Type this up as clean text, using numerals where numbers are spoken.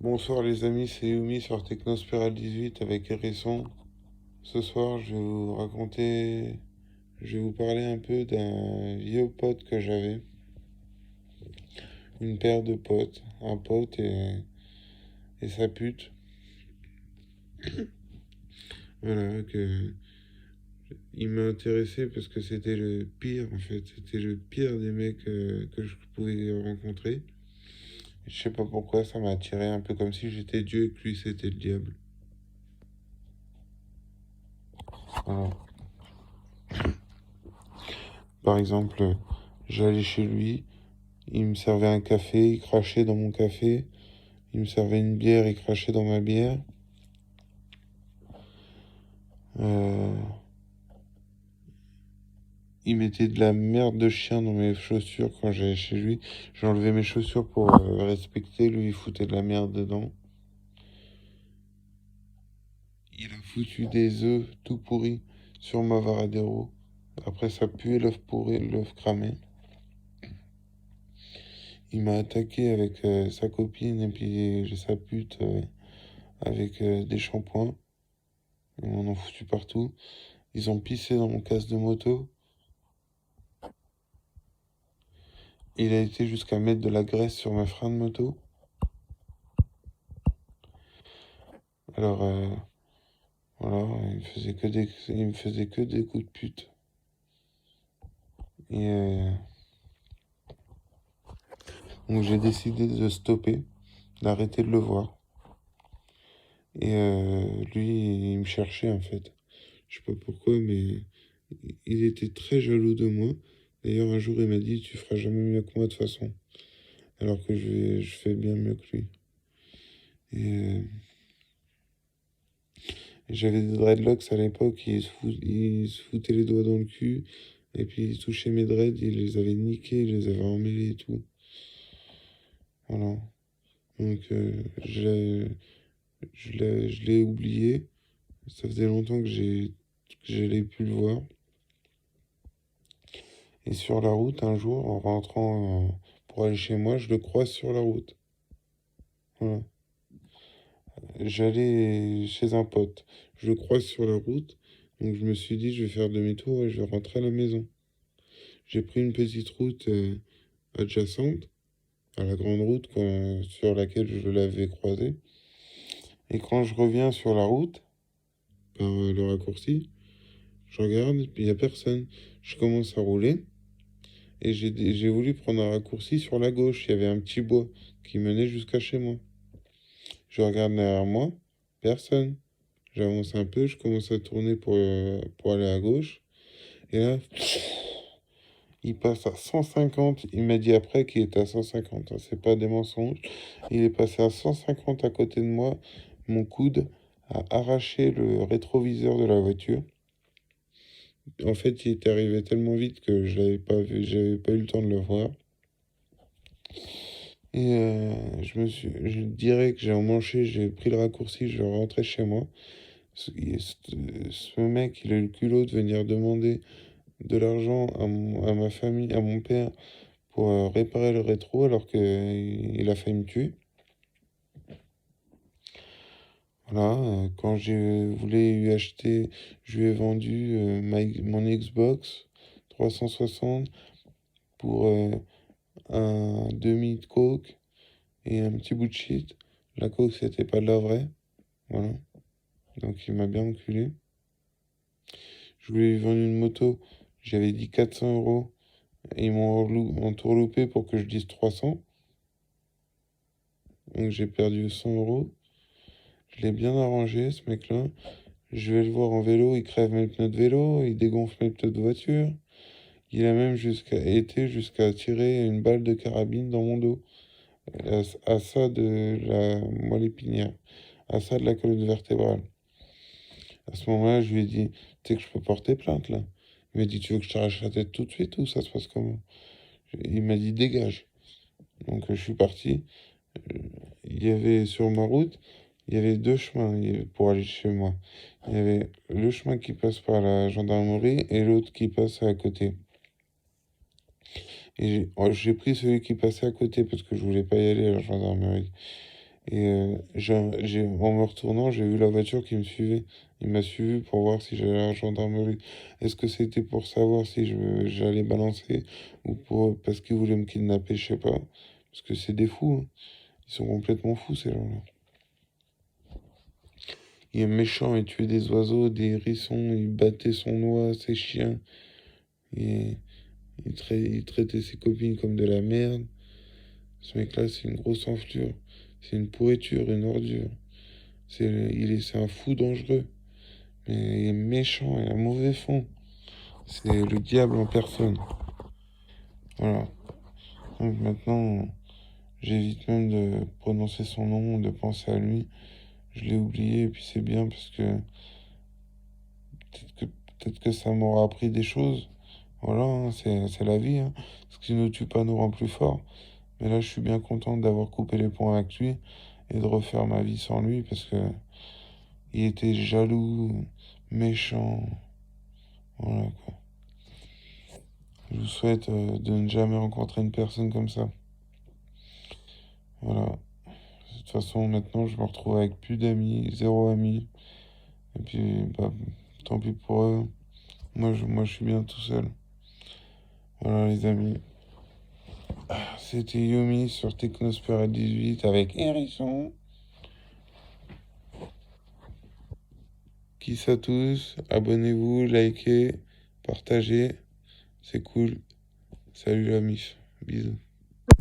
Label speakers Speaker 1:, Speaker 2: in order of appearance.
Speaker 1: Bonsoir les amis, c'est Yumi sur Technospiral 18 avec Hérisson. Ce soir, je vais vous parler un peu d'un vieux pote que j'avais, une paire de potes, un pote et sa pute. Voilà, il m'a intéressé parce que c'était le pire en fait, c'était le pire des mecs que je pouvais rencontrer. Je sais pas pourquoi, ça m'a attiré un peu comme si j'étais Dieu et que lui c'était le diable. Voilà. Par exemple, j'allais chez lui. Il me servait un café, il crachait dans mon café. Il me servait une bière, il crachait dans ma bière. Euh, il mettait de la merde de chien dans mes chaussures quand j'allais chez lui. J'enlevais mes chaussures pour respecter. Lui, il foutait de la merde dedans. Il a foutu des œufs tout pourris sur ma Varadero. Après, ça puait l'œuf pourri, l'œuf cramé. Il m'a attaqué avec sa copine et puis sa pute avec des shampoings. Ils m'en ont foutu partout. Ils ont pissé dans mon casque de moto. Il a été jusqu'à mettre de la graisse sur ma frein de moto. Alors, voilà, il me faisait que des coups de pute. Et donc j'ai décidé de stopper, d'arrêter de le voir. Et lui, il me cherchait en fait. Je sais pas pourquoi, mais il était très jaloux de moi. D'ailleurs, un jour, il m'a dit, tu feras jamais mieux que moi de toute façon. Alors que je fais bien mieux que lui. Et j'avais des dreadlocks à l'époque, il se foutait les doigts dans le cul, et puis il touchait mes dreads, il les avait niqués, il les avait emmêlés et tout. Voilà. Donc je l'ai oublié. Ça faisait longtemps que j'allais plus le voir. Et sur la route, un jour, en rentrant pour aller chez moi, je le croise sur la route. Voilà. J'allais chez un pote. Je le croise sur la route. Donc je me suis dit, je vais faire demi-tour et je vais rentrer à la maison. J'ai pris une petite route adjacente à la grande route sur laquelle je l'avais croisé. Et quand je reviens sur la route, par le raccourci, je regarde, puis il n'y a personne. Je commence à rouler et j'ai voulu prendre un raccourci sur la gauche. Il y avait un petit bois qui menait jusqu'à chez moi. Je regarde derrière moi, personne. J'avance un peu, je commence à tourner pour aller à gauche. Et là, il passe à 150. Il m'a dit après qu'il était à 150. Hein, c'est pas des mensonges. Il est passé à 150 à côté de moi. Mon coude a arraché le rétroviseur de la voiture. En fait, il était arrivé tellement vite que je l'avais pas vu, j'avais pas eu le temps de le voir. Et je dirais que j'ai emmanché, j'ai pris le raccourci, je rentrais chez moi. Ce mec, il a eu le culot de venir demander de l'argent à ma famille, à mon père, pour réparer le rétro alors qu'il a failli me tuer. Voilà, quand je voulais lui acheter, je lui ai vendu mon Xbox 360 pour un demi de coke et un petit bout de shit. La coke, c'était pas de la vraie. Voilà, donc il m'a bien enculé. Je lui ai vendu une moto, j'avais dit 400 euros. Et ils m'ont entourloupé pour que je dise 300. Donc j'ai perdu 100 euros. Je l'ai bien arrangé, ce mec-là. Je vais le voir en vélo, il crève mes pneus de vélo, il dégonfle mes pneus de voiture. Il a même été jusqu'à tirer une balle de carabine dans mon dos. À ça de la moelle épinière. À ça de la colonne vertébrale. À ce moment-là, je lui ai dit, tu sais que je peux porter plainte là. Il m'a dit, tu veux que je t'arrache la tête tout de suite ou ça se passe comment? Il m'a dit, dégage. Donc je suis parti. Il y avait sur ma route, il y avait deux chemins pour aller chez moi. Il y avait le chemin qui passe par la gendarmerie et l'autre qui passe à côté. Et j'ai pris celui qui passait à côté parce que je voulais pas y aller à la gendarmerie. Et en me retournant, j'ai vu la voiture qui me suivait. Il m'a suivi pour voir si j'allais à la gendarmerie. Est-ce que c'était pour savoir si j'allais balancer ou parce qu'il voulait me kidnapper, je sais pas. Parce que c'est des fous, hein. Ils sont complètement fous, ces gens-là. Il est méchant, il tuait des oiseaux, des hérissons, il battait son oie, ses chiens. Et il traitait ses copines comme de la merde. Ce mec-là, c'est une grosse enflure. C'est une pourriture, une ordure. C'est un fou dangereux. Mais il est méchant et un mauvais fond. C'est le diable en personne. Voilà. Donc maintenant, j'évite même de prononcer son nom, de penser à lui. Je l'ai oublié et puis c'est bien parce que peut-être que ça m'aura appris des choses. Voilà, hein, c'est la vie, hein. Ce qui ne nous tue pas nous rend plus forts. Mais là, je suis bien content d'avoir coupé les ponts avec lui et de refaire ma vie sans lui parce que il était jaloux, méchant. Voilà, quoi. Je vous souhaite de ne jamais rencontrer une personne comme ça. Voilà. De toute façon, maintenant, je me retrouve avec plus d'amis, zéro ami. Et puis, bah, tant pis pour eux. Moi, je suis bien tout seul. Voilà, les amis. C'était Yumi sur Technosphere 18 avec Hérisson. Kiss à tous. Abonnez-vous, likez, partagez. C'est cool. Salut la mif. Bisous.